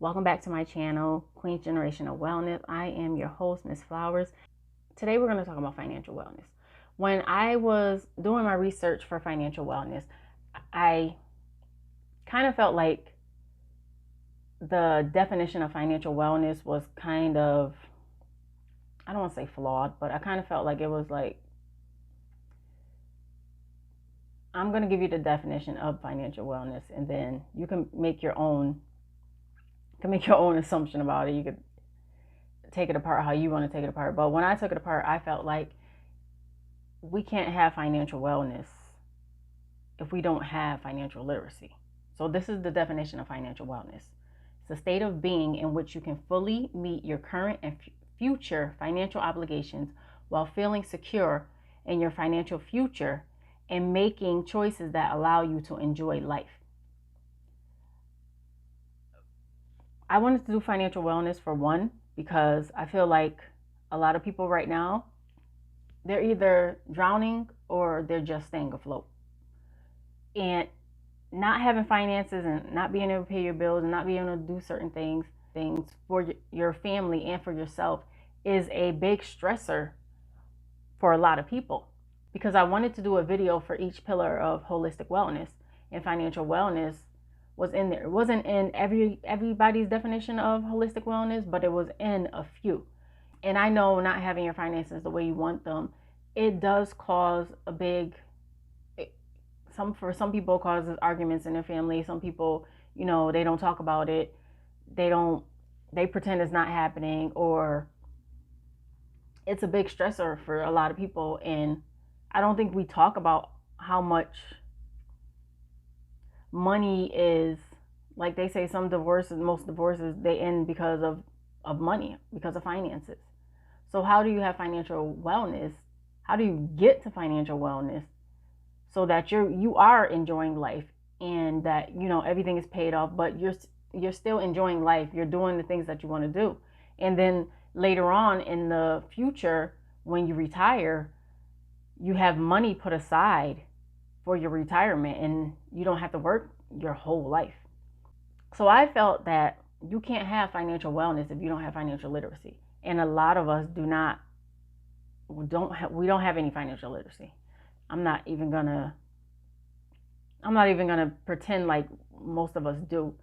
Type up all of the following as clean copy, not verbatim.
Welcome back to my channel, Queen's Generational Wellness. I am your host, Miss Flowers. Today we're going to talk about financial wellness. When I was doing my research for financial wellness, I kind of felt like the definition of financial wellness was kind of, I don't want to say flawed, but I kind of felt like it was like, I'm going to give you the definition of financial wellness, and then you can make your own assumption about it. You could take it apart how you want to take it apart. But when I took it apart, I felt like we can't have financial wellness if we don't have financial literacy. So this is the definition of financial wellness. It's a state of being in which you can fully meet your current and future financial obligations while feeling secure in your financial future and making choices that allow you to enjoy life. I wanted to do financial wellness for one, because I feel like a lot of people right now, they're either drowning or they're just staying afloat. And not having finances and not being able to pay your bills and not being able to do certain things for your family and for yourself is a big stressor for a lot of people. Because I wanted to do a video for each pillar of holistic wellness, and financial wellness was in there. It wasn't in everybody's definition of holistic wellness, but it was in a few. And I know not having your finances the way you want them, it does cause a big, for some people it causes arguments in their family. Some people, they don't talk about it. They pretend it's not happening, or it's a big stressor for a lot of people. And I don't think we talk about how much money is, like they say, most divorces, they end because of money, because of finances. So how do you have financial wellness? How do you get to financial wellness so that you are enjoying life, and that everything is paid off, but you're still enjoying life. You're doing the things that you want to do. And then later on in the future, when you retire, you have money put aside for your retirement, and you don't have to work your whole life. So I felt that you can't have financial wellness if you don't have financial literacy. And a lot of us we don't have any financial literacy. I'm not even gonna pretend like most of us do,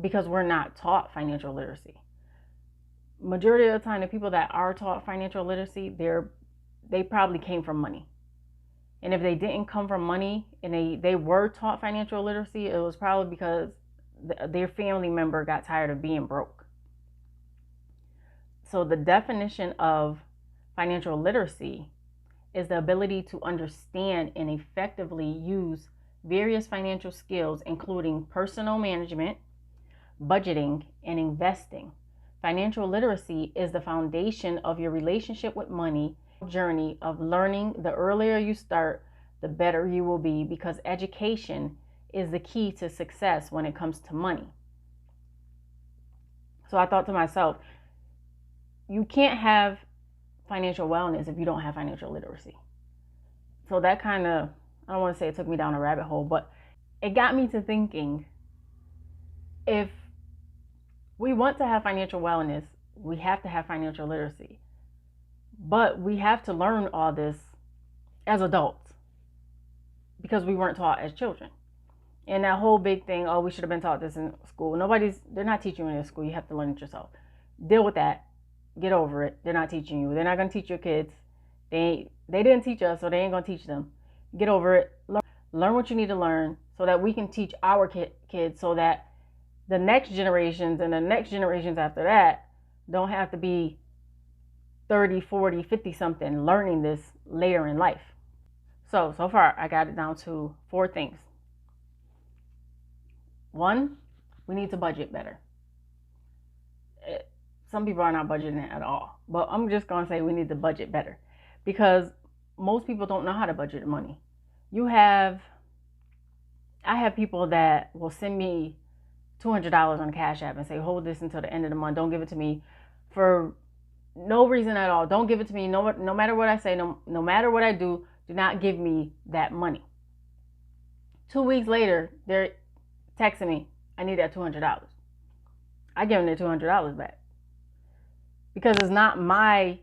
because we're not taught financial literacy. Majority of the time, the people that are taught financial literacy, they probably came from money. And if they didn't come from money and they were taught financial literacy, it was probably because their family member got tired of being broke. So the definition of financial literacy is the ability to understand and effectively use various financial skills, including personal management, budgeting, and investing. Financial literacy is the foundation of your relationship with money journey of learning. The earlier you start, the better you will be, because education is the key to success when it comes to money. So I thought to myself, you can't have financial wellness if you don't have financial literacy. So that kind of, I don't want to say it took me down a rabbit hole, but it got me to thinking, if we want to have financial wellness, we have to have financial literacy. But we have to learn all this as adults, because we weren't taught as children. And that whole big thing, we should have been taught this in school. They're not teaching you in school. You have to learn it yourself. Deal with that. Get over it. They're not teaching you. They're not going to teach your kids. They didn't teach us, so they ain't going to teach them. Get over it. Learn what you need to learn so that we can teach our kids, so that the next generations and the next generations after that don't have to be 30, 40, 50 something learning this later in life. So far I got it down to 4 things. 1, we need to budget better. Some people are not budgeting at all, but I'm just going to say we need to budget better, because most people don't know how to budget money. I have people that will send me $200 on Cash App and say, hold this until the end of the month. Don't give it to me for no reason at all. Don't give it to me. No matter what I say, no matter what I do not give me that money. 2 weeks later, they're texting me, I need that $200. I give them their $200 back because it's not my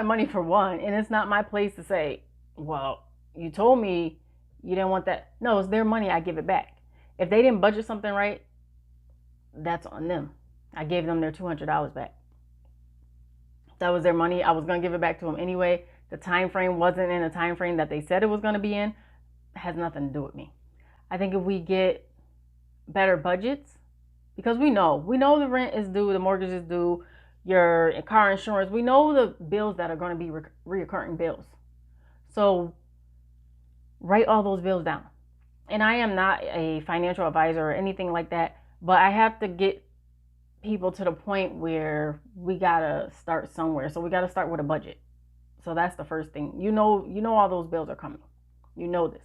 money for one, and it's not my place to say, well, you told me you didn't want that. No, it's their money. I give it back. If they didn't budget something right, that's on them. I gave them their $200 back. That was their money. I was going to give it back to them anyway. The time frame wasn't in the time frame that they said it was going to be in. It has nothing to do with me. I think if we get better budgets, because we know the rent is due, the mortgage is due, your car insurance, we know the bills that are going to be reoccurring bills. So write all those bills down. And I am not a financial advisor or anything like that, but I have to get people to the point where we gotta start somewhere. So we gotta start with a budget. So that's the first thing. You know all those bills are coming. You know this.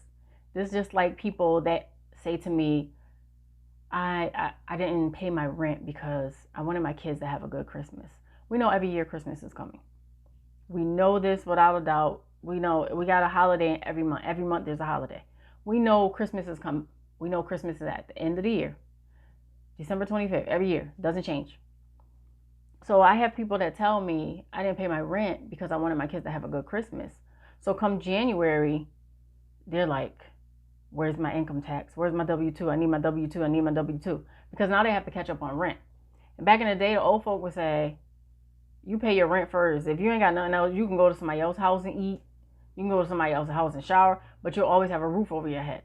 This is just like people that say to me, I didn't pay my rent because I wanted my kids to have a good Christmas. We know every year Christmas is coming. We know this without a doubt. We know we got a holiday every month. Every month there's a holiday. We know Christmas is coming. We know Christmas is at the end of the year. December 25th, every year. Doesn't change. So I have people that tell me I didn't pay my rent because I wanted my kids to have a good Christmas. So come January, they're like, where's my income tax? Where's my W-2? I need my W-2. I need my W-2. Because now they have to catch up on rent. And back in the day, the old folk would say, you pay your rent first. If you ain't got nothing else, you can go to somebody else's house and eat. You can go to somebody else's house and shower, but you'll always have a roof over your head.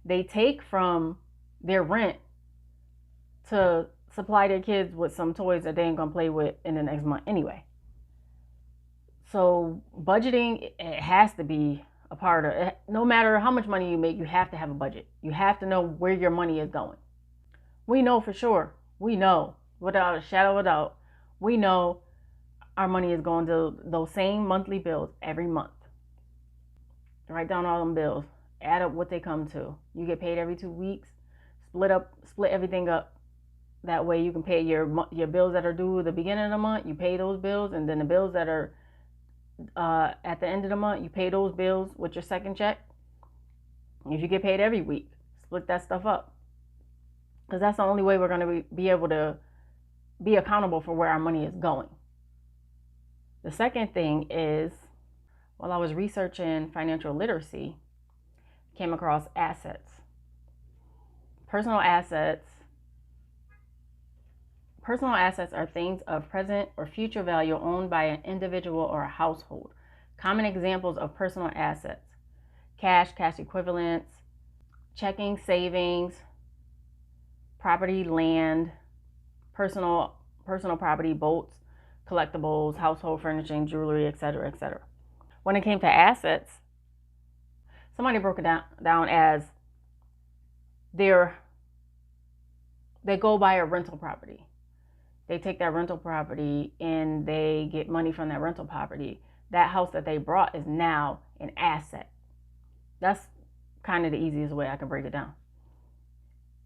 They take from their rent to supply their kids with some toys that they ain't gonna play with in the next month anyway. So budgeting, it has to be a part of it. No matter how much money you make, you have to have a budget. You have to know where your money is going. We know for sure. We know without a shadow of a doubt. We know our money is going to those same monthly bills every month. Write down all them bills. Add up what they come to. You get paid every 2 weeks. Split everything up. That way you can pay your bills that are due at the beginning of the month. You pay those bills, and then the bills that are at the end of the month, you pay those bills with your second check. If you get paid every week, split that stuff up. Because that's the only way we're going to be able to be accountable for where our money is going. The second thing is, while I was researching financial literacy, I came across assets. Personal assets are things of present or future value owned by an individual or a household. Common examples of personal assets: cash, cash equivalents, checking, savings, property, land, personal property, boats, collectibles, household furnishing, jewelry, etc., etc. When it came to assets, somebody broke it down as they go buy a rental property. They take that rental property and they get money from that rental property. That house that they brought is now an asset. That's kind of the easiest way I can break it down.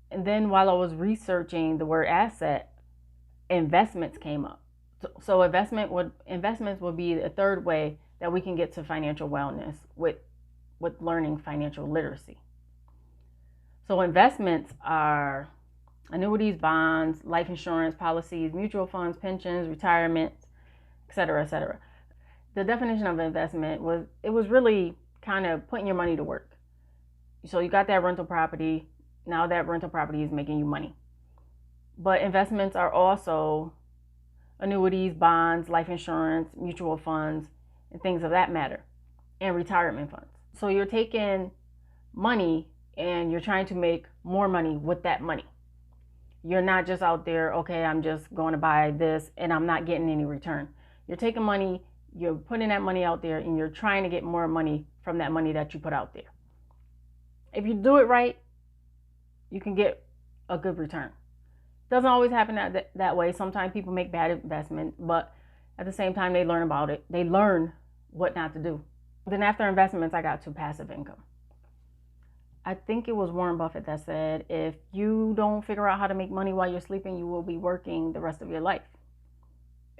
And then while I was researching the word asset, investments came up. So investments would be a third way that we can get to financial wellness with learning financial literacy. So investments are annuities, bonds, life insurance policies, mutual funds, pensions, retirements, etc., etc. The definition of investment was really kind of putting your money to work. So you got that rental property. Now that rental property is making you money. But investments are also annuities, bonds, life insurance, mutual funds, and things of that matter, and retirement funds. So you're taking money and you're trying to make more money with that money. You're not just out there, okay, I'm just going to buy this and I'm not getting any return. You're taking money, you're putting that money out there, and you're trying to get more money from that money that you put out there. If you do it right, you can get a good return. Doesn't always happen that way. Sometimes people make bad investment, but at the same time, they learn about it. They learn what not to do. Then after investments, I got to passive income. I think it was Warren Buffett that said, if you don't figure out how to make money while you're sleeping, you will be working the rest of your life,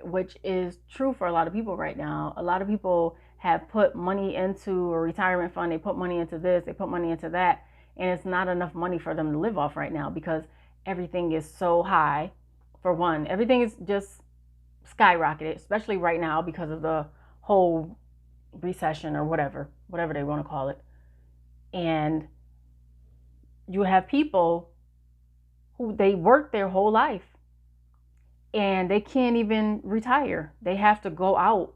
which is true for a lot of people right now. A lot of people have put money into a retirement fund. They put money into this, they put money into that, and it's not enough money for them to live off right now because everything is so high. For one, everything is just skyrocketed, especially right now because of the whole recession or whatever they want to call it. And you have people who they work their whole life and they can't even retire. They have to go out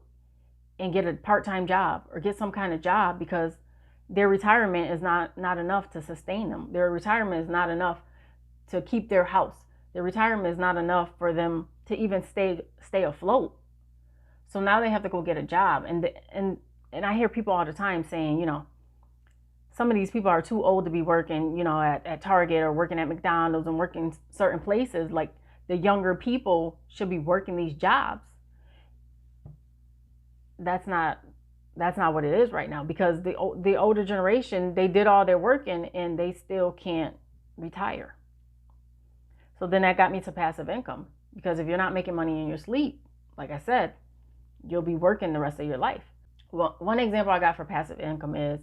and get a part-time job or get some kind of job because their retirement is not enough to sustain them. Their retirement is not enough to keep their house. Their retirement is not enough for them to even stay afloat. So now they have to go get a job. And I hear people all the time saying, some of these people are too old to be working, at Target or working at McDonald's and working certain places. Like, the younger people should be working these jobs. That's not what it is right now, because the older generation, they did all their working and they still can't retire. So then that got me to passive income, because if you're not making money in your sleep, like I said, you'll be working the rest of your life. Well, one example I got for passive income is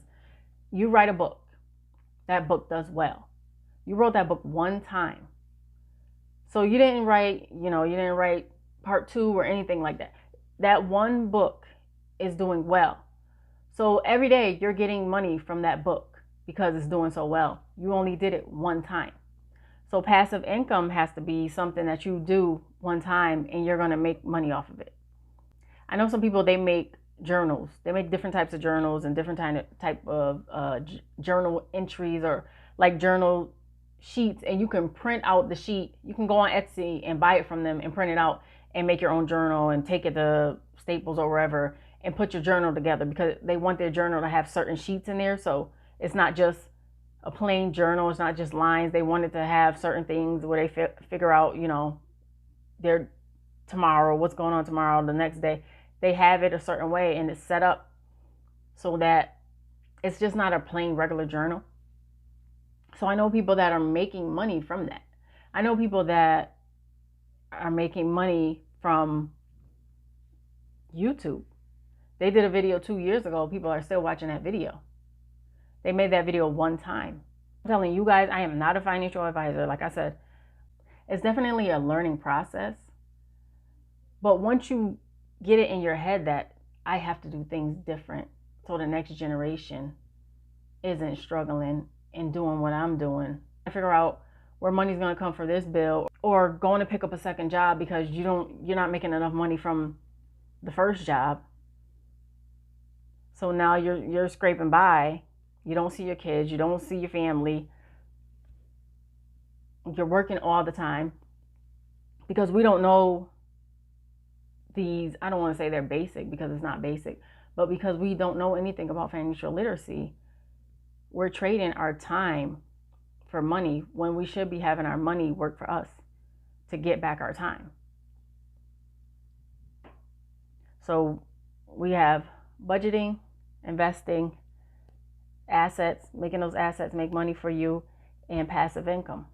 you write a book. That book does well. You wrote that book one time. So you didn't write part 2 or anything like that. That one book is doing well. So every day you're getting money from that book because it's doing so well. You only did it one time. So passive income has to be something that you do one time and you're going to make money off of it. I know some people, they make journals. They make different types of journals and different type of journal entries, or like journal sheets, and you can print out the sheet. You can go on Etsy and buy it from them and print it out and make your own journal and take it to Staples or wherever and put your journal together, because they want their journal to have certain sheets in there. So it's not just a plain journal. It's not just lines. They wanted to have certain things where they figure out, their tomorrow, what's going on tomorrow, the next day. They have it a certain way and it's set up so that it's just not a plain regular journal. So I know people that are making money from that. I know people that are making money from YouTube. They did a video 2 years ago. People are still watching that video. They made that video one time. I'm telling you guys, I am not a financial advisor. Like I said, it's definitely a learning process. But once you get it in your head that I have to do things different so the next generation isn't struggling and doing what I'm doing, I figure out where money's going to come for this bill, or going to pick up a second job because you're not making enough money from the first job. So now you're scraping by. You don't see your kids, you don't see your family. You're working all the time because we don't know these, I don't want to say they're basic because it's not basic, but because we don't know anything about financial literacy, we're trading our time for money when we should be having our money work for us to get back our time. So we have budgeting, investing, assets, making those assets make money for you, and passive income.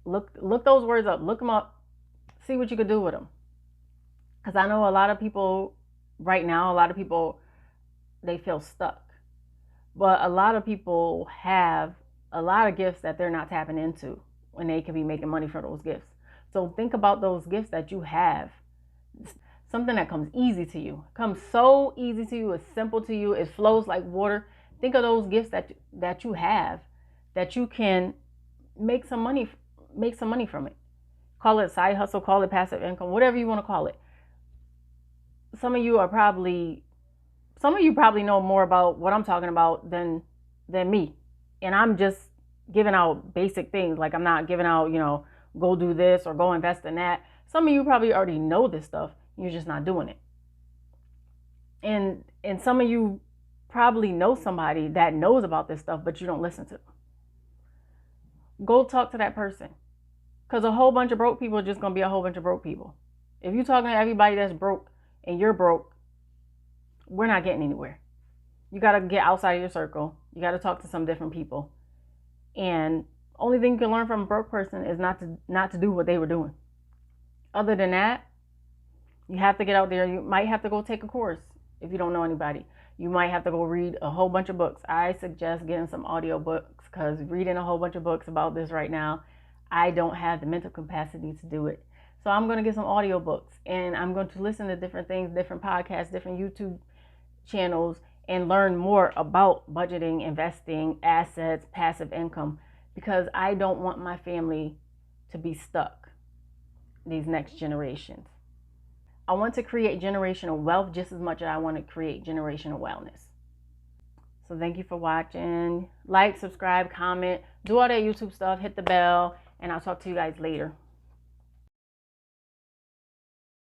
Look those words up, look them up, see what you could do with them. Because I know a lot of people right now, they feel stuck. But a lot of people have a lot of gifts that they're not tapping into when they could be making money for those gifts. So think about those gifts that you have. Something that comes easy to you, comes so easy to you, it's simple to you, it flows like water. Think of those gifts that you have, that you can make some money from it. Call it side hustle, call it passive income, whatever you want to call it. Some of you probably know more about what I'm talking about than me. And I'm just giving out basic things. Like, I'm not giving out, go do this or go invest in that. Some of you probably already know this stuff. You're just not doing it. And some of you probably know somebody that knows about this stuff, but you don't listen to them. Go talk to that person. Because a whole bunch of broke people are just going to be a whole bunch of broke people. If you're talking to everybody that's broke and you're broke, we're not getting anywhere. You got to get outside of your circle. You got to talk to some different people. And only thing you can learn from a broke person is not to do what they were doing. Other than that, you have to get out there. You might have to go take a course if you don't know anybody. You might have to go read a whole bunch of books. I suggest getting some audio books, because reading a whole bunch of books about this right now, I don't have the mental capacity to do it. So I'm going to get some audio books, and I'm going to listen to different things, different podcasts, different YouTube channels, and learn more about budgeting, investing, assets, passive income, because I don't want my family to be stuck, these next generations. I want to create generational wealth just as much as I want to create generational wellness. So thank you for watching. Like, subscribe, comment, do all that YouTube stuff, hit the bell, and I'll talk to you guys later.